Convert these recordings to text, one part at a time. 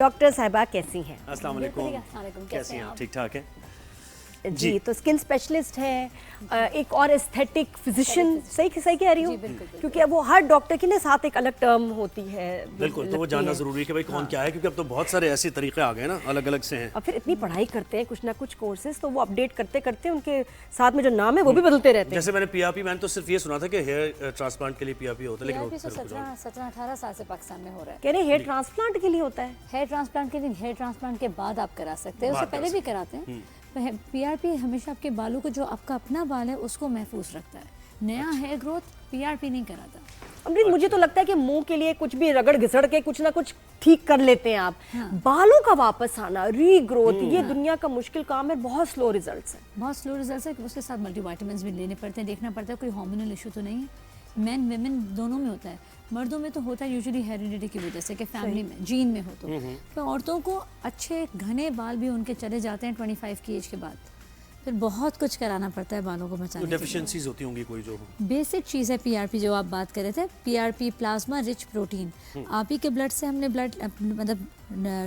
Doctor साहिबा कैसी हैं? अस्सलाम वालेकुम। कैसी हैं आप? ठीक ठाक हैं जी। तो स्किन स्पेशलिस्ट हैं, एक और एस्थेटिक फिजिशियन, सही कह रही हूँ? क्योंकि अब वो हर डॉक्टर की ना साथ एक अलग टर्म होती है। बिल्कुल, तो वो जानना जरूरी है कि भाई कौन क्या है, क्योंकि अब तो बहुत सारे ऐसे तरीके आ गए ना, अलग अलग से हैं। और फिर इतनी पढ़ाई करते हैं, कुछ ना कुछ कोर्सेज, तो वो अपडेट करते करते उनके साथ में जो नाम है वो भी बदलते रहते हैं। जैसे मैंने पीआरपी, मैंने तो सिर्फ ये सुना था कि हेयर ट्रांसप्लांट के लिए पीआरपी होता है, लेकिन 17-18 साल से पाकिस्तान में हो रहा है। कह रहे हेयर ट्रांसप्लांट के लिए होता है। हेयर ट्रांसप्लांट के लिए, हेयर ट्रांसप्लांट के बाद आप करा सकते हैं, उससे पहले भी कराते हैं। पीआरपी हमेशा आपके बालों को, जो आपका अपना बाल है उसको महफूज रखता है। नया हेयर ग्रोथ पीआरपी नहीं कराता। अमरीत, मुझे तो लगता है कि मुंह के लिए कुछ भी रगड़ घिसड़ के कुछ ना कुछ ठीक कर लेते हैं आप। बालों का वापस आना, रीग्रोथ, ये दुनिया का मुश्किल काम है, बहुत स्लो रिजल्ट्स है। बहुत स्लो रिजल्ट है। उसके साथ मल्टीविटामिन्स भी लेने पड़ते हैं, देखना पड़ता है कोई हार्मोनल इशू तो नहीं है। मेन वेमेन दोनों में होता है। मर्दों में तो होता है यूजुअली हेरिडिटी की वजह से कि फैमिली में जीन में हो तो औरतों को अच्छे घने बाल भी उनके चले जाते हैं 25 की एज के बाद। फिर बहुत कुछ कराना पड़ता है बालों को बचाने के लिए। डेफिशिएंसीज होती होंगी कोई जो बेसिक चीज़ है पीआरपी, जो आप बात कर रहे थे, पीआरपी प्लाज्मा रिच प्रोटीन। आप ही के ब्लड से हमने ब्लड मतलब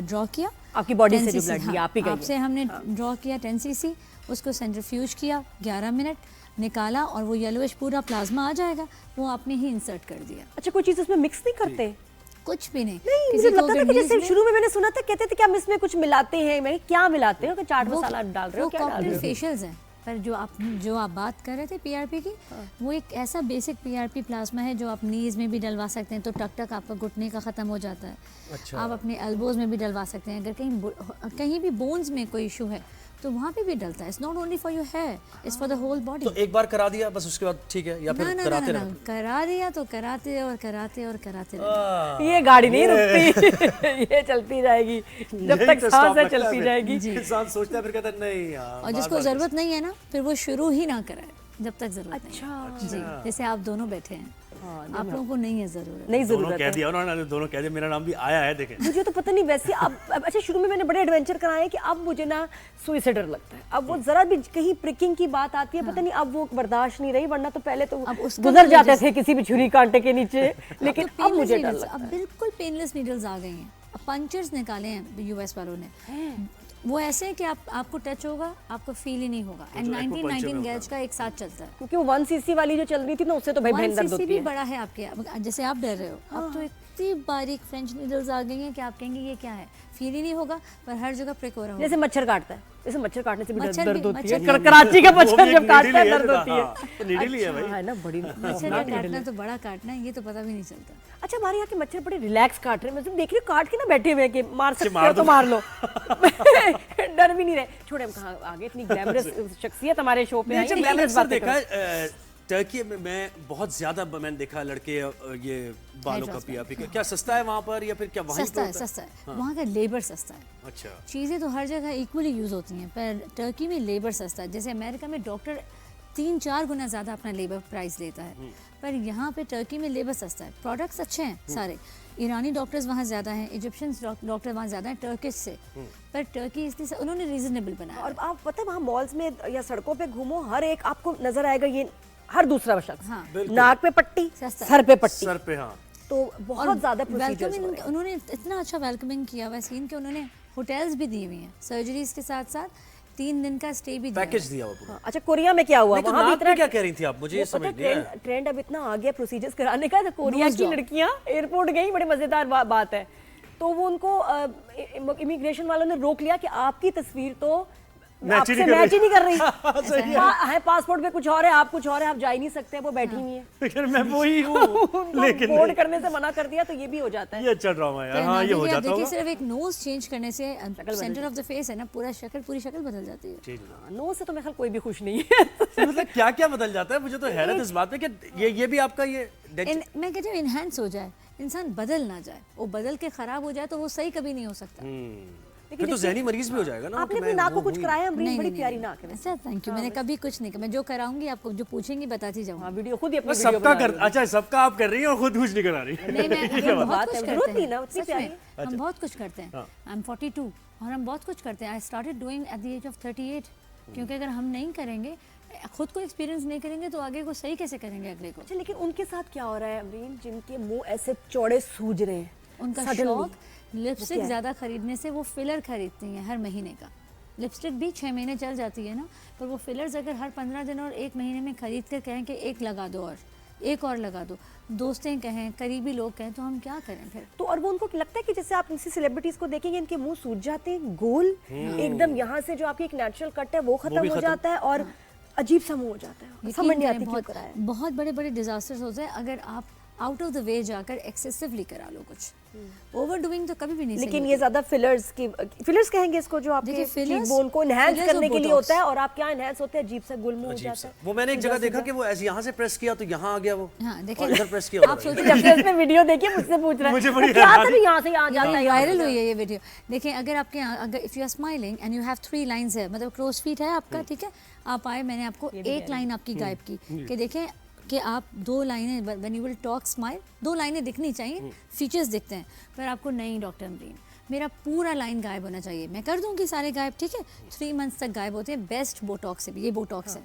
ड्रॉ किया, आपकी बॉडी से जो ब्लड लिया आप ही का, आपसे हमने ड्रॉ किया 10 cc, उसको सेंट्रीफ्यूज किया 11 मिनट, निकाला और वो येलोइश पूरा प्लाज्मा आ जाएगा, वो आपने ही इंसर्ट कर दिया। अच्छा, कोई चीज़ उसमें मिक्स नहीं करते? कुछ भी नहीं। मुझे लगता था कि जैसे शुरू में मैंने सुना था, कहते थे कि हम इसमें कुछ मिलाते हैं। मैं क्या मिलाते हो? कि चाट मसाला डाल रहे हो, क्या डाल रहे हो? फेशियल्स हैं। पर जो आप बात कर रहे थे पीआरपी की, वो एक ऐसा बेसिक पीआरपी प्लाज्मा है जो आप नीज में भी डलवा सकते हैं, तो टक टक आपका घुटने का ख़त्म हो जाता है। अच्छा। आप अपने एल्बोज में भी डलवा सकते हैं। अगर कहीं भी बोन्स में कोई इशू है तो वहाँ पे भी डलता है। It's not only for your hair, it's for the whole body. तो एक बार करा दिया बस, उसके बाद ठीक है, या फिर कराते रहो? करा दिया तो कराते और कराते और कराते रहो। ये गाड़ी नहीं रुकती। ये चलती जाएगी जब तक सांस है, चलती जाएगी। इंसान सोचता है, फिर कहता है नहीं यार। और जिसको जरूरत नहीं है ना, फिर वो शुरू ही ना कराए जब तक जरूरत नहीं। अच्छा जी, जैसे आप दोनों बैठे हैं, आप लोगों को नहीं है जरूरत। नहीं दोनों जरूरत कह है। दिया उन्होंने, दोनों कह दिया, मेरा नाम भी आया है, देखें। मुझे तो पता नहीं वैसे अब अच्छा, शुरू में मैंने बड़े एडवेंचर कराए कि अब मुझे ना सुई से डर लगता है। अब वो जरा भी कहीं प्रिकिंग की बात आती है, पता नहीं अब वो बर्दाश्त नहीं रही, वरना तो पहले तो गुजर जाते थे किसी भी छुरी कांटे के नीचे, लेकिन अब मुझे डर लगता है। अब बिल्कुल पेनलेस नीडल्स आ गई हैं। अब पंचर्स निकाले हैं यूएस वालों ने, वो ऐसे है कि आपको टच होगा, आपको फील ही नहीं होगा। एंड 19 गैज का एक साथ चलता है, क्योंकि वो 1 cc वाली जो चल रही थी ना, उससे तो भाई भयंकर दर्द 1 cc होती भी है। बड़ा है आपके। जैसे आप डर रहे हो, अब तो इतनी बारीक फ्रेंच नीडल्स आ गई हैं कि आप कहेंगे ये क्या है, फील ही नहीं होगा, पर हर जगह प्रिक हो रहा होगा। जैसे मच्छर काटता है, जैसे मच्छर काटने से भी मच्छर दर्द भी- होती है। मच्छर भी- कराची का मच्छर जब काटता है दर्द होती है। तो नीडल ही है भाई। है ना, बड़ी मच्छर का काटना तो बड़ा काटना है, ये तो पता भी नहीं चलता। अच्छा, हमारे यहाँ के मच्छर बड़े रिलैक्स काट रहे हैं। मतलब देख रही हूँ काट के ना बैठे हुए हैं कि मार सकते मार हो तो दो। मार लो। डर भी नहीं रहे। छोड़े, हम कहाँ आगे, इतनी ग्लैमरस शख्सियत हमारे शो पे आई है, ग्लैमरस बातें देखा करो। है टर्की में, मैं बहुत ज्यादा मैंने देखा लड़के ये बालों का पीआरपी। क्या सस्ता है वहाँ पर, या फिर क्या वहीं सस्ता है, सस्ता है। वहाँ का लेबर सस्ता है। अच्छा। चीज़ें तो हर जगह इक्वली यूज़ होती हैं, पर टर्की में लेबर सस्ता है। जैसे अमेरिका में डॉक्टर 3-4 गुना ज़्यादा अपना लेबर प्राइस लेता है, पर यहाँ पे टर्की में लेबर सस्ता है। प्रोडक्ट्स अच्छे हैं सारे। ईरानी डॉक्टर्स वहाँ ज़्यादा हैं, इजिप्शियंस डॉक्टर वहाँ ज़्यादा हैं टर्किश से, पर टर्की इसलिए उन्होंने रीजनेबल बनाया। और आप पता है, वहाँ मॉल्स में या सड़कों पे घूमो, हर एक आपको नजर आएगा ये हर दूसरा शख्स, हाँ, नाक पे पट्टी, सस्ता। सर पे पट्टी, सर पे, हाँ। तो बहुत ज्यादा प्रोसीजर्स हो रहे हैं। उन्होंने इतना अच्छा वेलकमिंग किया हुआ सीन कि उन्होंने होटल्स भी दिए हुए हैं, सर्जरीज के साथ साथ 3 दिन का स्टे भी दिया पैकेज दिया हुआ पूरा। अच्छा, कोरिया में क्या हुआ? नहीं, तो वहाँ भी नाक पे इतना क्या कह रही थी आप? मुझे ये समझ नहीं आया। ट्रेंड अब इतना आ गया प्रोसीजर्स कराने का, तो कोरिया की लड़कियां एयरपोर्ट गई, बड़े मजेदार बात है। तो वो उनको इमिग्रेशन वालों ने रोक लिया कि आपकी तस्वीर तो आपसे मैच ही नहीं कर रही है, पासपोर्ट पे कुछ और है, आप कुछ और है, आप जा ही नहीं सकते। वो बैठी हुई है, लेकिन मैं वही हूँ, लेकिन बोर्ड करने से मना कर दिया, तो ये भी हो जाता है। ये अच्छा ड्रामा है यार। हाँ, ये हो जाता देखिए, होगा। सिर्फ एक नोज चेंज करने से सेंटर ऑफ द फेस है ना, पूरी शक्ल बदल जाती है। नो से तो मेरे ख्याल कोई भी खुश नहीं है। मतलब क्या क्या बदल जाता है? मुझे तो हैरत इस बात पे कि ये भी आपका ये मैं कहती हूँ इनहैंस हो जाए, इंसान बदल ना जाए। वो बदल के खराब हो जाए तो वो सही कभी नहीं हो सकता। फिर तो ज़हनी मरीज भी हो जाएगा ना। आपने अपनी नाक को कुछ कराया? बड़ी प्यारी नाक है। अच्छा, थैंक यू। मैंने कभी कुछ नहीं किया। मैं जो कराऊंगी आपको जो पूछेंगी बताती जाऊंगी। हाँ, वीडियो खुद ही अपनी सबका कर, अच्छा सबका आप कर रही हैं और खुद कुछ नहीं करा रही। नहीं, मैं बहुत कुछ करते हैं। ना, उतनी प्यारी। हम बहुत कुछ करते हैं। आई एम 42 और हम बहुत कुछ करते हैं। I started doing at the age of 38, क्योंकि अगर हम नहीं करेंगे, खुद को एक्सपीरियंस नहीं करेंगे, तो आगे को सही कैसे करेंगे अगले को। अच्छा, लेकिन उनके साथ क्या हो रहा है अमरीन, जिनके मुंह ऐसे चौड़े सूज रहे हैं, उनका Suddenly. शौक लिपस्टिक ज़्यादा खरीदने से वो फिलर खरीदती हैं हर महीने का। लिपस्टिक भी 6 महीने चल जाती है ना, पर वो फिलर्स अगर हर 15 दिन और 1 महीने में खरीद कर कहें कि एक लगा दो और एक और लगा दो, दोस्तें कहें, करीबी लोग कहें, तो हम क्या करें फिर? तो और वो उनको लगता है कि जैसे आप किसी सेलिब्रिटीज को देखेंगे, इनके मुंह सूज जाते हैं, गोल एकदम, यहाँ से जो आपकी एक नेचुरल कट है वो खत्म हो जाता है और अजीब सा मुंह हो जाता है, समझ नहीं आती क्यों कराया। बहुत बड़े बड़े डिजास्टर्स होते हैं अगर आप आउट ऑफ द वे जाकर एक्सेसिवली करा लो कुछ। ओवर डूइंग तो कभी भी नहीं सही लेकिन होती। ये ज्यादा फिलर्स कहेंगे इसको, जो आपके देखिए, fillers- बोन को एनहांस fillers करने और के लिए Botox। होता है, और आप क्या एनहांस होते हैं, अजीब सा गुल मुंह हो अजीब जाता सा। है। वो मैंने एक जगह देखा कि वो ऐसे यहाँ से प्रेस किया तो यहाँ आ गया वो, हाँ, देखिए, और इधर प्रेस किया आप उधर। सोचिए जब से उसने वीडियो देखी मुझसे पूछ रहा है मुझे बड़ी वो क्या हैरानी- था, यहाँ से आ जाता है, वायरल हुई है ये वीडियो। देखिए, अगर आपके अगर if you are smiling and you have 3 lines है, मतलब क्लोज फीट है आपका, ठीक है, आप आए, मैंने आपको एक लाइन आपकी गायब की कि देखें कि आप 2 लाइनें, when you will talk smile 2 लाइनें दिखनी चाहिए, फीचर्स दिखते हैं, पर आपको नहीं डॉक्टर अमरीन, मेरा पूरा लाइन गायब होना चाहिए। मैं कर दूंगी सारे गायब, ठीक है, 3 मंथ्स तक गायब होते हैं बेस्ट बोटॉक्स से भी, ये बोटॉक्स है।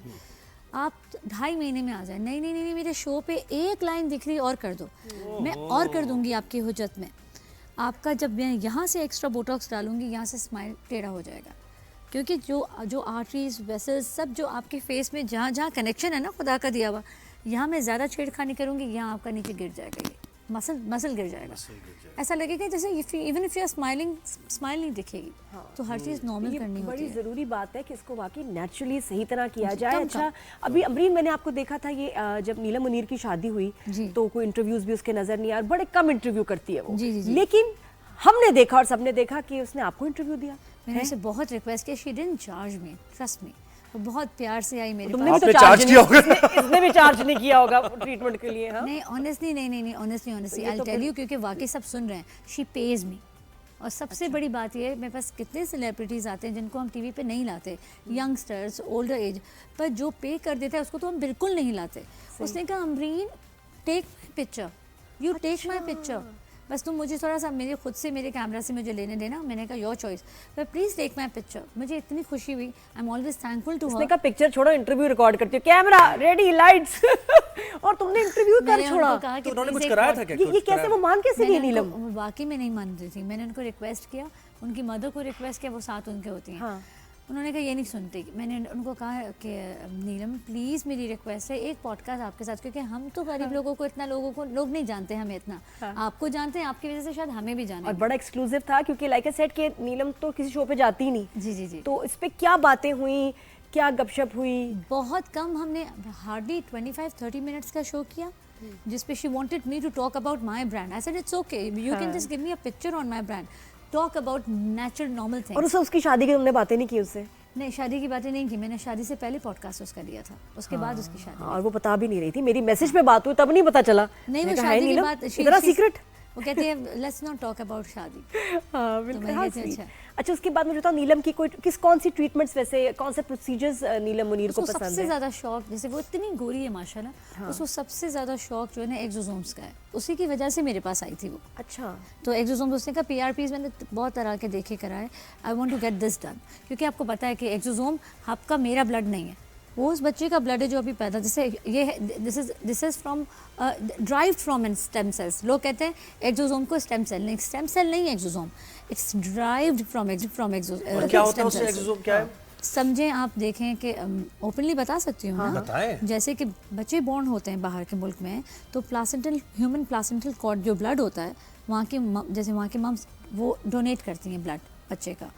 आप 2.5 महीने में आ जाए, नहीं नहीं नहीं, मेरे शो पे एक लाइन दिख रही और कर दो, मैं और कर दूंगी आपकी हुज्जत में। आपका जब मैं यहाँ से एक्स्ट्रा बोटॉक्स डालूंगी, यहाँ से स्माइल टेढ़ा हो जाएगा, क्योंकि जो आर्टरीज वेसल्स सब जो आपके फेस में जहाँ जहाँ कनेक्शन है ना खुदा का दिया हुआ, यहाँ मैं ज़्यादा छेड़खानी करूँगी, यहाँ आपका नीचे गिर जाएगा, ये मसल गिर जाएगा। ऐसा लगेगा जैसे even if you are smiling, smile नहीं दिखेगी। तो हर चीज़ नॉर्मल करनी होती बड़ी है। ज़रूरी बात है कि इसको वाकई नेचुरली सही तरह किया जाए। अच्छा, अभी अमरीन, मैंने आपको देखा था ये जब नीलम मुनीर की शादी हुई जी। तो कोई इंटरव्यूज भी उसके नजर नहीं आए, बड़े कम इंटरव्यू करती है वो। जी, जी, जी। लेकिन हमने देखा और सबने देखा कि उसने आपको इंटरव्यू दिया। मैंने उसे बहुत रिक्वेस्ट किया, she didn't charge me, trust me, वो बहुत प्यार से आई मेरे तुमने पास। भी तो आपने चार्ज charge किया होगा। इसने भी चार्ज नहीं किया होगा ट्रीटमेंट के लिए। हाँ, नहीं ऑनेस्टली, नहीं ऑनेस्टली आई टेल यू, क्योंकि वाकई सब सुन रहे हैं, शी पेज मी। और सबसे बड़ी बात ये है, मेरे पास कितने सेलिब्रिटीज़ आते हैं जिनको हम टीवी पे नहीं लाते, यंगस्टर्स, ओल्डर एज, पर जो पे कर देता है उसको तो हम बिल्कुल नहीं लाते। उसने कहा, Amreen take my picture, you take my picture, बस तुम मुझे थोड़ा सा मेरे खुद से मेरे कैमरा से मुझे लेने देना। मैंने कहा योर चॉइस, पर प्लीज़ टेक माई पिक्चर। मुझे इतनी खुशी हुई, I am always thankful to उसने हर। कहा पिक्चर छोड़ो, इंटरव्यू रिकॉर्ड करती हो, कैमरा रेडी, लाइट्स और तुमने इंटरव्यू कर मैंने छोड़ा। उनको कहा कि तो उन्होंने please कुछ एक कराया pod- था क्या? ये कुछ कैसे, कराया? वो मान कैसे गई मैंने नीलम? उनको- वाकई में नहीं मान रही थी, मैंने उनको रिक्वेस्ट किया, उनकी मदर को रिक्वेस्ट किया, वो साथ उनके होती हैं। हाँ। उन्होंने कहा ये नहीं सुनती। मैंने उनको कहा कि नीलम प्लीज़ मेरी रिक्वेस्ट है, एक पॉडकास्ट आपके साथ, क्योंकि हम तो गरीब लोगों को इतना, लोगों को लोग नहीं जानते हमें इतना, आपको जानते हैं, आपकी वजह से शायद हमें भी जाने। और बड़ा एक्सक्लूसिव था, क्योंकि लाइक आई सेड कि नीलम तो किसी शो पे जाती ही नहीं। जी जी जी, तो इस पे क्या बातें हुई, क्या गपशप हुई? बहुत कम, हमने हार्डली 25-30 मिनट्स का शो किया, जिस पे she wanted me to talk about my brand. I said it's okay, you can just give me a picture on my brand, talk about natural normal और थिंग्स। उसे उसकी शादी की तुमने बातें नहीं की उससे? नहीं, शादी की बातें नहीं की मैंने, शादी से पहले पॉडकास्ट उसका लिया था, उसके बाद उसकी शादी। और वो बता भी नहीं रही थी, मेरी मैसेज पे बात हुई तब नहीं पता चला। नहीं, वो मैंने कहा, "हाय शादी की नीलम, बात इतना सीक्रेट?" वो कहती है लेट्स नॉट टॉक अबाउट शादी। हाँ बिल्कुल, मैंने हाँ, कहा, sweet। अच्छा। अच्छा, उसके बाद मुझे बताओ, नीलम की कौन सी ट्रीटमेंट्स, वैसे कौन से प्रोसीजर्स नीलम मुनीर को उसको पसंद सबसे है? ज़्यादा शौक, जैसे वो इतनी गोरी है माशाल्लाह, उसको सबसे ज़्यादा शौक जो है ना एक्सोसोम्स का है, उसी की वजह से मेरे पास आई थी वो। अच्छा, तो एक्सोसोम्स, उसने कहा PRPs मैंने बहुत तरह के देखे कराए, I want to get this done, क्योंकि आपको पता है कि एक्सोसोम आपका मेरा ब्लड नहीं है, वो उस बच्चे का ब्लड है जो अभी पैदा, जैसे ये this is from derived from an stem cells. लोग कहते हैं एक्सोसोम को स्टेम सेल नहीं, स्टेम सेल नहीं है एक्सोसोम, इट्स ड्राइव्ड फ्रॉम और क्या होता है उससे, एक्सोसोम क्या है? समझें, आप देखें कि ओपनली बता सकती हूँ ना, बताएं। जैसे कि बच्चे बॉर्न होते हैं बाहर के मुल्क में, तो प्लासेंटल, ह्यूमन प्लासेंटल कॉर्ड जो ब्लड होता है, वहाँ के जैसे वहाँ की मम्स वो डोनेट करती हैं ब्लड बच्चे का,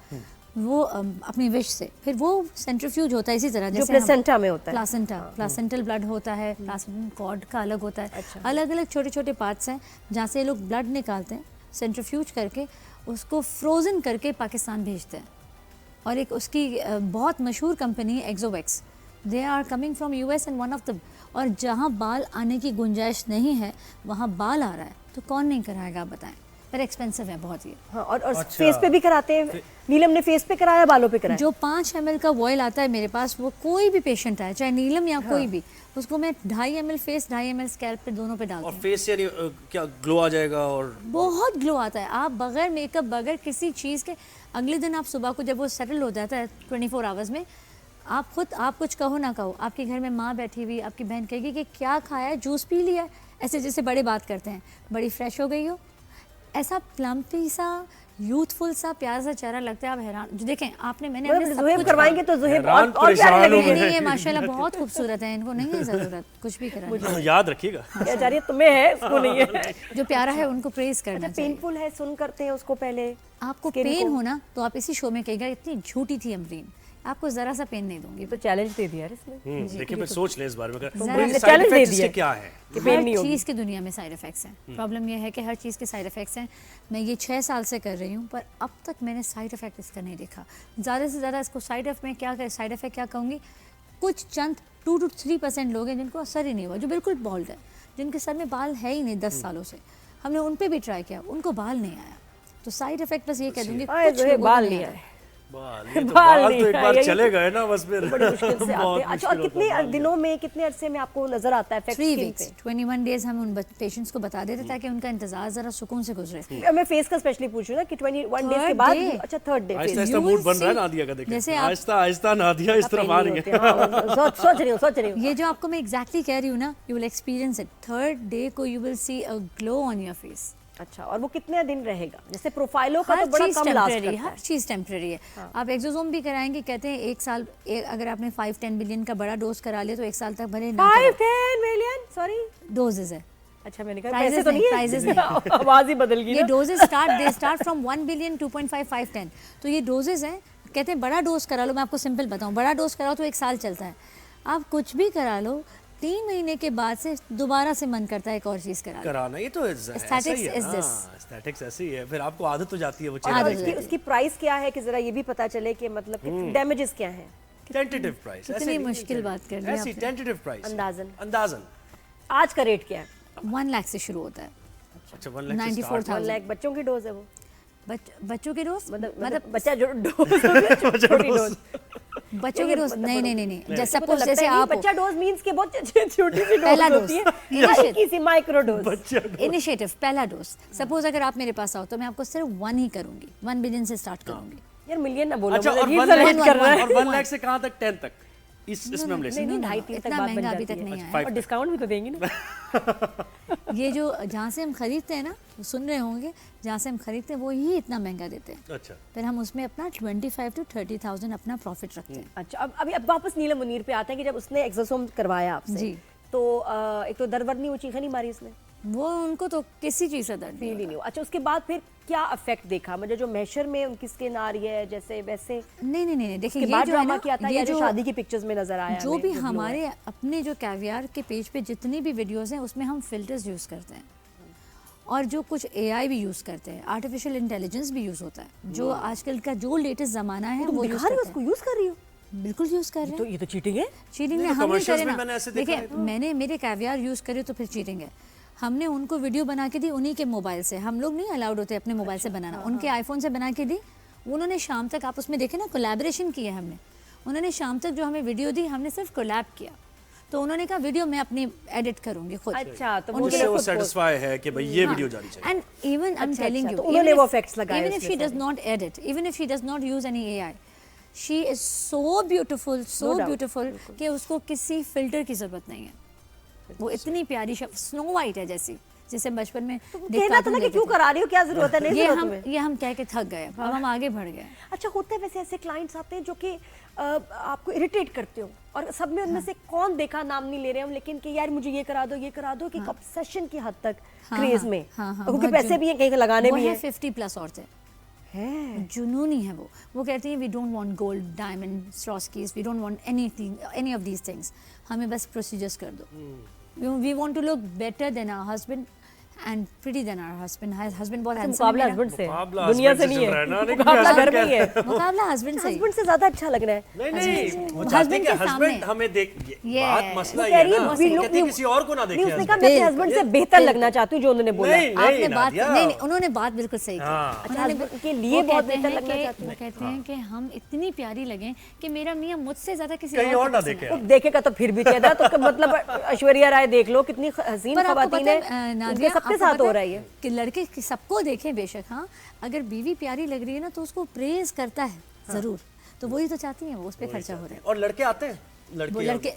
वो अपनी विश से, फिर वो सेंट्रीफ्यूज होता है इसी तरह जो जैसे प्लेसेंटा में होता है। प्लासेंटल ब्लड होता है, प्लासेंटल कॉर्ड का अलग होता है, अलग अलग छोटे छोटे पार्ट्स हैं जहाँ से लोग ब्लड निकालते हैं, सेंट्रीफ्यूज करके उसको फ्रोज़न करके पाकिस्तान भेजते हैं। और एक उसकी बहुत मशहूर कंपनी है एक्सोवेक्स, they are coming from US and one of the, और जहाँ बाल आने की गुंजाइश नहीं है वहाँ बाल आ रहा है, तो कौन नहीं कराएगा आप बताएं, पर एक्सपेंसिव है बहुत ही। हाँ, और अच्छा। फेस पे भी कराते हैं। नीलम ने फेस पे कराया, बालों पे कराया? जो 5 ml का ऑयल आता है मेरे पास, वो कोई भी पेशेंट आए, चाहे नीलम या कोई भी, उसको मैं 2.5 ml फेस, 2.5 ml स्कैल्प पे, दोनों पे डालती और हूँ। फेस से क्या ग्लो आ जाएगा? और बहुत ग्लो आता है, आप बगैर मेकअप, बगैर किसी चीज़ के, अगले दिन आप सुबह को जब वो सेटल हो जाता है 24 आवर्स में, आप खुद, आप कुछ कहो ना कहो, आपके घर में माँ बैठी हुई, आपकी बहन कहेगी कि क्या खाया है, जूस पी लिया है, ऐसे जैसे बड़े बात करते हैं, बड़ी फ्रेश हो गई हो, ऐसा प्लम्पी सा यूथफुल सा प्यारा सा चेहरा लगता है, आप हैरान। जो देखें आपने, मैंने अपने सब ज़ुहैब कुछ करवाएंगे तो ज़ुहैब हैरान और प्यारे परेशान लगेंगे। नहीं, ये माशाल्लाह बहुत खूबसूरत है, इनको नहीं है ज़रूरत कुछ भी कराने। याद रखिएगा। क्या जा रही है, तुम्हें है, इसको नहीं है। जो प्यारा है उनको प्रेज करना अच्छा, चाहिए। पेनफुल है, सुन करते हैं उसको पहले। आपको skin पेन को- हो ना तो आप इसी शो में कहिएगा इतनी झूठी थी अमरीन, आपको जरा सा पेन नहीं दूंगी। तो चैलेंज दे दिया यार इसमें देखिए मैं सोच लें इस बारे में। जरा साइड challenge दे इफेक्ट्स दिया। इसके क्या है? कि पेन हर नहीं होगी। चीज़ की दुनिया में साइड इफ़ेक्ट्स हैं। प्रॉब्लम यह है कि हर चीज़ के साइड इफ़ेक्ट्स हैं। मैं ये 6 साल से कर रही हूँ, पर अब तक मैंने साइड इफ़ेक्ट इसका नहीं देखा। ज़्यादा से ज़्यादा इसको साइड इफ़ेक्ट क्या कहूँगी, कुछ चंद 2 to 3% लोग हैं जिनको असर ही नहीं हुआ, जो बिल्कुल बॉल्ड है, जिनके सर में बाल है ही नहीं 10 सालों से। हमने उन पर भी ट्राई किया, उनको बाल नहीं आया। तो साइड इफ़ेक्ट बस ये कह दूँगी, आए कुछ ज़ुहैब लोगों को बाल नहीं नहीं आया। आए, बाल ये तो बाल बाल नहीं तो एक है, बार यही- चले गए ना बस फिर बड़ी मुश्किल से आते बहुत हैं। अच्छा, और मुश्किल कितने होता है। दिनों में, कितने अरसे में आपको नजर आता है इफेक्ट 3 स्किन वीक्स 21 डेज हम उन पेशेंट्स को बता देते ताकि उनका इंतजार ज़रा सुकून से गुजरे। पे? मैं फेस का स्पेशली पूछूं ना कि 21 डेज के Third बाद। day। अच्छा, थर्ड डे आहिस्ता You आहिस्ता will मूड बन रहा है see- नादिया का। देखें जैसे आप- आहिस्ता आहिस्ता नादिया इस तरफ आ रही है। सोच रही हूँ ये जो आपको मैं एग्जैक्टली कह रही हूँ ना, you will experience it. Third day को you will see a glow on your face. अच्छा, और वो कितने दिन रहेगा? जैसे प्रोफाइलो का हर तो बड़ा चीज कम लास्ट टेम्परेरी, करता हर है। चीज़ टेम्परेरी है। आप एक्सोसोम भी कराएंगे, कहते हैं 1 साल, अगर आपने 5-10 बिलियन का बड़ा डोज करा लिया तो 1 साल तक भले ना 5-10 मिलियन, सॉरी। डोजेज है। अच्छा, मैंने कहा Prizes पैसे तो नहीं, नहीं है। prizes नहीं। आवाज ही बदल गई ये ना। Doses start from 1 billion 2.5 5 10। तो ये डोजेज हैं। कहते हैं बड़ा डोज करा लो, मैं आपको सिंपल बताऊं, बड़ा डोज कराओ तो 1 साल चलता है। आप कुछ भी करा लो, 3 महीने के बाद से दोबारा से मन करता है एक और चीज़ करा लो। कराना ये तो Aesthetics is this. एस्थेटिक्स ऐसी ही है, फिर आपको आदत हो जाती है वो और आदत चीज। उसकी उसकी प्राइस क्या है कि जरा ये भी पता चले कि मतलब कि डैमेजेस क्या हैं टेंटेटिव प्राइस। कितनी मुश्किल बात कर दी ऐसी आपने। टेंटेटिव प्राइस अंदाजन। अंदाजन। आज का रेट क्या है? 1 लाख से शुरू होता है। अच्छा 1 लाख से 94,000। start। 1 लाख बच्चों की डोज है वो? बच्चों की डोज मतलब बच्चा जो डोज छोटी डोज। बच्चों की डोज नहीं जैसे सबको सपोज लगता जैसे है नहीं, आप बच्चा डोज मींस के बहुत छोटी सी पहला डोज डोज। होती है, हल्की सी माइक्रो डोज। इनिशिएटिव पहला डोज। सपोज अगर आप मेरे पास आओ तो मैं आपको सिर्फ 1 ही करूंगी, 1 बिलियन से स्टार्ट करूंगी। यार मिलियन ना बोलो, अच्छा, और अजीब 1 सा लाख रेट कर रहा है। और 1 लाख से कहाँ तक? 10 तक इसमें हम ले सकते नहीं, हैं। 2.5-3 तक इतना बात बन महंगा अभी जाती तक है। नहीं आया। और डिस्काउंट भी तो देंगी ना। ये जो जहाँ से हम खरीदते हैं ना, सुन रहे होंगे, जहाँ से हम खरीदते हैं वो ही इतना महंगा देते हैं। अच्छा फिर हम उसमें अपना 25 to 30,000 अपना प्रॉफिट रखते हैं। अच्छा, अब वापस नीलम मुनीर पे आते हैं कि जब उसने एक्सोसोम करवाया आपसे, जी। तो एक तो दर्द वर्द नहीं हुई, चीखा नहीं मारी उसने? वो उनको तो किसी चीज़ से दर्द नहीं फील ही नहीं हुआ। अच्छा, उसके बाद फिर क्या इफेक्ट देखा? मतलब जो मेशर में उनकी स्किन आ रही है जैसे वैसे नहीं देखिए, के ये बाद जो है ड्रामा ना, किया था ये या जो जो शादी की पिक्चर्स में नजर आया जो हमें, भी जो glow है? हमारे अपने जो कैवियर के पेज पे जितनी भी वीडियोस हैं उसमें हम फिल्टर्स यूज़ करते हैं, और जो कुछ AI भी यूज़ करते हैं, आर्टिफिशियल इंटेलिजेंस भी यूज़ होता है। जो आजकल का जो लेटेस्ट ज़माना है तुम वो दिखा यूज़ रही हो करते उसको, यूज कर रही हो? हैं। बिल्कुल यूज़ कर रहे तो हैं। ये तो चीटिंग है। चीटिंग नहीं, में तो हम नहीं commercials करे में ना। मैंने ऐसे देखा देखिए, मैंने मेरे कैवियर यूज़ करे तो फिर चीटिंग है। हमने उनको वीडियो बना के दी उन्हीं के मोबाइल से, हम लोग नहीं अलाउड होते अपने मोबाइल से बनाना, उनके आईफोन से बना के दी। उन्होंने शाम तक, आप उसमें देखे ना, कोलैबोरेशन किया हमने। उन्होंने शाम तक जो हमें वीडियो दी, हमने सिर्फ कोलैब किया। तो उन्होंने कहा वीडियो मैं अपनी एडिट करूंगी खुद। अच्छा, तो उससे वो सेटिस्फाई है कि भाई ये वीडियो जानी चाहिए। एंड इवन आई एम अच्छा, टेलिंग अच्छा, यू, तो उन्होंने वो effects लगाए इवन इफ उसमें she does not edit, even if she does not use any AI, she is so beautiful, so doubt, beautiful कि उसको किसी फिल्टर की जरूरत नहीं है। वो इतनी प्यारी स्नो वाइट है जैसी, जिसे बचपन में कहना था ना कि क्यों करा रही हो, क्या जरूरत है? नहीं जरूरत तुम्हें। ये हम कह के थक गए, अब हम आगे बढ़ गए। अच्छा, होते हैं वैसे ऐसे क्लाइंट्स आते हैं जो कि आपको इरिटेट करते हो, और सब में उनमें से कौन देखा, नाम नहीं ले रहे हम, लेकिन कि यार मुझे ये करा दो, ये करा दो, कि ऑब्सेशन की हद तक क्रेज में, क्योंकि बहुत पैसे भी हैं, कहीं लगाने वो भी है हैं। 50+ औरतें है। जुनूनी है वो कहती हैं we don't want gold, diamond, Swarovskis, we don't want anything, any of these things, हमें बस प्रोसीजर्स कर दो। We want to look better than our husband and pretty than our husband. Husband बहुत हैंडसम मुकाबला है। हस्बैंड से, मुकाबला दुनिया husband से से नहीं चल रहा है है, ना, लेकिन मुकाबला husband घर में ही है। मुकाबला हस्बैंड से ही। हस्बैंड से ज्यादा अच्छा लग रहा है। नहीं नहीं, वो husband चाहते हैं कि के सामने। हस्बैंड हमें देख, Yes. बात मसला वो ये कह रही है है, ना, we वो look- कहते हैं किसी और को ना नहीं, देखे उसने कहा husband। मैं अपने हस्बैंड से बेहतर लगना चाहती हूँ, जो उन्होंने बोला। नहीं आपने नहीं बात नादिया। नहीं, उन्होंने बात बिल्कुल सही की। हाँ। अच्छा, उन्होंने husband के लिए वो बहुत कहते बेहतर हैं लगना कि- चाहती वो हैं। कहते हैं कि हम इतनी प्यारी लगें कि मेरा मियाँ मुझसे ज्यादा किसी कहीं और को ना पसंद देखे। आए। वो देखेगा तो फिर भी कहता, तो मतलब ऐश्वर्या राय देख लो, कितनी हसीन पर आपको खवातीन पता है, है, उनके नादिया, सबके आपको साथ पता हो रहा है ये। कि लड़के सबको देखें बेशक, हाँ, अगर बीवी प्यारी लग रही है ना तो उसको प्रेज करता है जरूर, तो वही तो चाहती हैं, वो उस पर खर्चा हो रहा है। और लड़के आते हैं, वो लड़के लड़के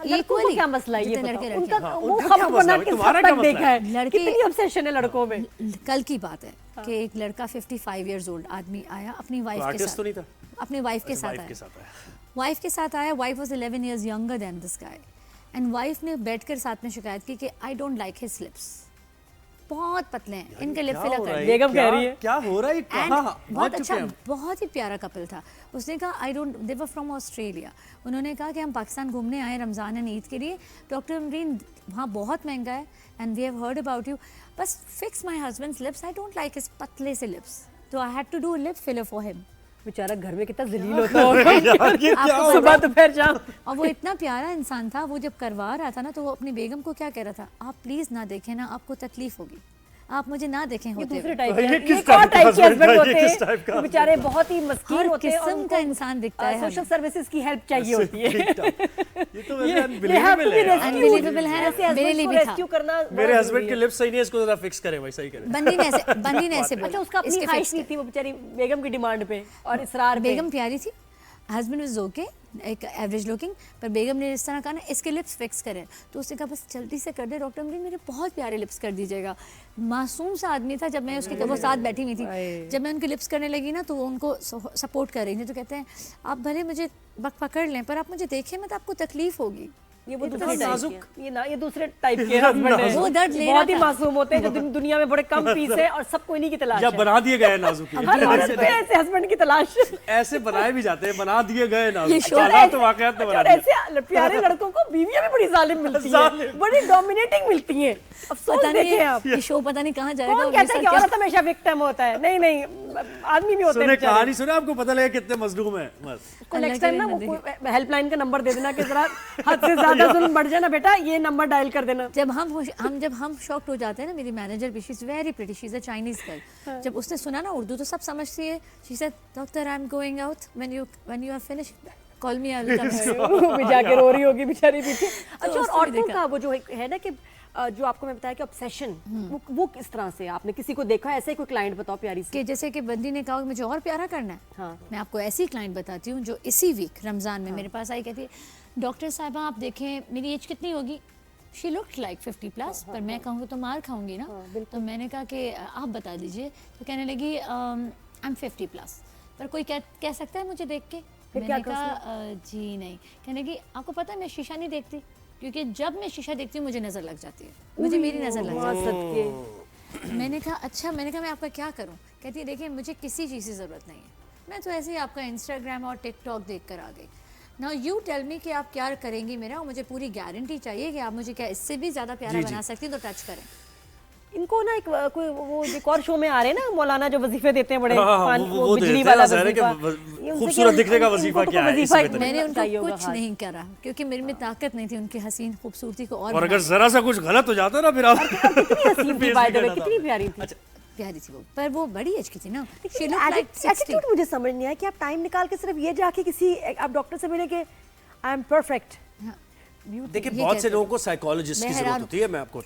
लड़कों को क्या मसला है ये जितने बताओ? लड़के उनका लड़कियां। वो उनका क्या खप मसला बना है? के तुम्हारा सब क्या तक मसला देखा है? है, लड़के- कितनी ऑब्सेशन है लड़कों में। कल की बात है कि एक लड़का 55 इयर्स ओल्ड आदमी आया अपनी वाइफ के आर्टिस्ट साथ, तो नहीं था? अपनी वाइफ के साथ वाइफ आया, के साथ आया। वाइफ के साथ आया। Wife was 11 years younger than this guy and wife ने बैठकर साथ में शिकायत की कि आई डोंट लाइक हिज लिप्स, बहुत पतले हैं, इनके लिप क्या फिलर हो रहा कर है? बेगम कह क्या- रही है। क्या हो रहा है? And कहाँ बहुत पहुंच अच्छा, चुके हैं हम? बहुत ही प्यारा कपल था। उसने कहा I don't, they were from Australia. उन्होंने कहा कि हम पाकिस्तान घूमने आए रमज़ान एंड ईद के लिए, डॉक्टर अमरीन वहाँ बहुत महंगा है and we have heard about you, बस fix my husband's lips, I don't like his पतले से लिप्स, तो I had to do lip filler for him. बेचारा घर में कितना जलील होता होगा यार, ये क्या आपको हो सुबह दोपहर शाम। और वो इतना प्यारा इंसान था, वो जब करवा रहा था ना तो वो अपनी बेगम को क्या कह रहा था, आप प्लीज़ ना देखें ना, आपको तकलीफ होगी, आप मुझे ना देखें ये होते दूसरे हुए। टाइप ये के किस एक और टाइप का टाइप के husband हस्बैंड है? होते ये किस टाइप का हैं, बेचारे बहुत ही मस्कीन हर होते हैं और किस्म का इंसान दिखता है सोशल हमें। सर्विसेज की हेल्प चाहिए होती है। ये तो वैसे ये have to unbelievable be है यार। rescued। Unbelievable है, ऐसे husbands मेरे लिए को भी था। rescue करना मेरे बहुत हस्बैंड जरूरी के है। लिप्स सही नहीं है, इसको जरा फिक्स करें भाई, सही करें। बंदी ने ऐसे बोला, अच्छा उसका अपनी इसके ख्वाहिश fix नहीं कर। थी, वो बेचारी बेगम की डिमांड पे और इसरार पे। बेगम प्यारी थी, हस्बैंड वाज ओके, एक एवरेज लुकिंग, पर बेगम ने इस तरह कहा ना इसके लिप्स फिक्स करें, तो उसने कहा बस जल्दी से कर दे डॉक्टर अमरीन, मेरे बहुत प्यारे लिप्स कर दीजिएगा। मासूम सा आदमी था, जब मैं उसके वो साथ बैठी हुई थी, जब मैं उनके लिप्स करने लगी ना तो वो उनको सपोर्ट कर रही थी, तो कहते हैं आप भले मुझे पकड़ लें पर आप मुझे देखें मत, आपको तकलीफ होगी। ये वो ये तो दूसरे टाइप नाजुक। के हैं। ये दूसरे टाइप के हस्बैंड हैं। वो दर्द ले बहुत ही रहा था। मासूम होते हैं जो दुनिया में बड़े कम पीस है और सबको इन्हीं की तलाश या है। बना दिए गए नाजुक ही। हर औरत को ऐसे हस्बैंड की तलाश। ऐसे बनाए भी जाते हैं, बना दिए गए ये नाजुक। show हालात तो वाकयात तो बना और दिए। ऐसे प्यारे लड़कों को बीवियां भी बड़ी जालिम मिलती हैं, जालिम। बड़ी डोमिनेटिंग मिलती हैं। अफसोस पता नहीं देखें आप। ये शो पता नहीं कहाँ जाएगा कौन और कहता है कि मेरे साथ औरत हमेशा विक्टिम होता है? नहीं नहीं, आदमी भी होते हैं सुने बेचारे। कहानी सुने, आपको पता लगे कितने मजलूम है बस। उसको अल्लाह नेक्स्ट के टाइम ना लिए वो हेल्पलाइन का नंबर दे देना कि जरा हद से ज्यादा जुल्म बढ़ जाए ना बेटा, ये नंबर डायल कर देना। जब हम शॉक्ड हो जाते हैं ना, मेरी मैनेजर भी, she is very pretty, she is a Chinese girl, जब उसने सुना ना उर्दू तो सब समझती है, she said doctor I am going out, when you are finished call me, I will come. वो भी जाके रो रही होगी बेचारी पीछे। अच्छा, और उसने भी औरतों देखा। का वो जो है ना कि जो आपको मैं बताया कि ऑब्सेशन, वो किस तरह से आपने किसी को देखा है? ऐसे ही कोई क्लाइंट बताओ प्यारी सी। कि जैसे कि बंदी ने कहा कि मुझे और प्यारा करना है। हाँ। मैं आपको ऐसी क्लाइंट बताती हूँ जो इसी वीक रमज़ान में मेरे पास आई, कहती है डॉक्टर साहिबा आप देखें मेरी एज कितनी होगी, शी लुक्ड लाइक 50+, पर मैं कहूँगी तो मार खाऊंगी ना, तो मैंने कहा कि आप बता दीजिए, तो कहने लगी आई एम 50+, पर कोई कह सकता है मुझे देख के? फिर क्या मैंने कहा जी नहीं। कहने लगी आपको पता है मैं शीशा नहीं देखती, क्योंकि जब मैं शीशा देखती हूँ मुझे नज़र लग जाती है, मुझे मेरी नज़र लग जाती है। मैंने कहा अच्छा, मैंने कहा मैं आपका क्या करूं? कहती है देखिए मुझे किसी चीज़ की ज़रूरत नहीं है, मैं तो ऐसे ही आपका इंस्टाग्राम और टिकटॉक देख कर आ गई। नाउ यू टेल मी कि आप क्या करेंगी मेरा, और मुझे पूरी गारंटी चाहिए कि आप मुझे क्या इससे भी ज़्यादा प्यारा जी, बना सकती हैं, तो टच करें। इनको ना एक कोई वो एक और शो में आ रहे हैं ना, मौलाना जो वजीफे देते हैं बड़े, हाँ, वो बिजली देते हैं वाला ना, ज़ाहिर है कि वजीफा। व- ये उनसे खूबसूरत क्या- दिखने का इनको वजीफा तो क्या है, वजीफा इसमें तो मैंने उनको चाहिए होगा कुछ खास। नहीं करा, क्योंकि मेरे में ताकत नहीं थी उनकी हसीन खूबसूरती को और और अगर बढ़ाने जरा सा कुछ गलत हो जाता ना फिर आप कितनी हसीन थी by the way, कितनी प्यारी थी। की। प्यारी थी वो, पर वो बड़ी एज की थी ना, she looked like 60। एटीट्यूड मुझे समझ नहीं आया कि आप टाइम निकाल के सिर्फ ये जाके किसी आप डॉक्टर से मिले कि आई एम परफेक्ट। हाँ। देखिए ये बहुत से कहते लोगों को साइकोलॉजिस्ट की मैं जरूरत हैरान होती है, मैं आपको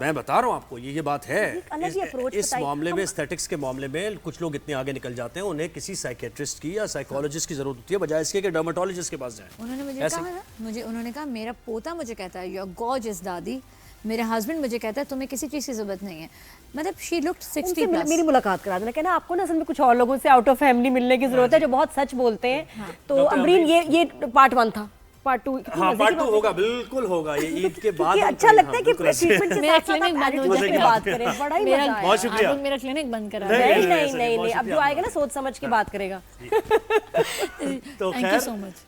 मैं बता रहा हूँ आपको, ये बात है। एक अलग ही approach इस बताइए। मामले में, एस्थेटिक्स के मामले में कुछ लोग इतने आगे निकल जाते हैं, उन्हें किसी साइकेट्रिस्ट की या साइकोलॉजिस्ट की जरूरत होती है, बजाय इसके कि डर्मेटोलॉजिस्ट के पास जाएं। उन्होंने मुझे ऐसे- कहा ना, उन्होंने कहा मेरा पोता मुझे कहता है यू आर गॉर्जियस दादी, मेरा हस्बैंड मुझे कहता है तुम्हें किसी चीज़ की जरूरत नहीं है, मतलब शी लुक्ड 60+। मेरी मुलाकात करा देना, कहना आपको ना असल में कुछ और लोगों से आउट ऑफ फैमिली मिलने की जरूरत है जो बहुत सच बोलते हैं। तो डॉक्टर अमरीन ये पार्ट 1 था, पार्ट 2 हाँ, पार्ट 2 होगा, बिल्कुल होगा, ये ईद के बाद हम अच्छा करेंगे, लगता है हाँ, कि बिल्कुल ऐसे। ट्रीटमेंट के मेरा साथ साथ clinic आप बंद हो attitude जाएगा। की बात करें, बड़ा ही मेरा मजा आया। बहुत शुक्रिया। आप लोग मेरा क्लिनिक बंद करा नहीं, नहीं नहीं, नहीं ऐसे नहीं बहुत नहीं, अब जो शुक्रिया। आएगा ना सोच समझ के बात करेगा। तो थैंक यू खैर सो मच।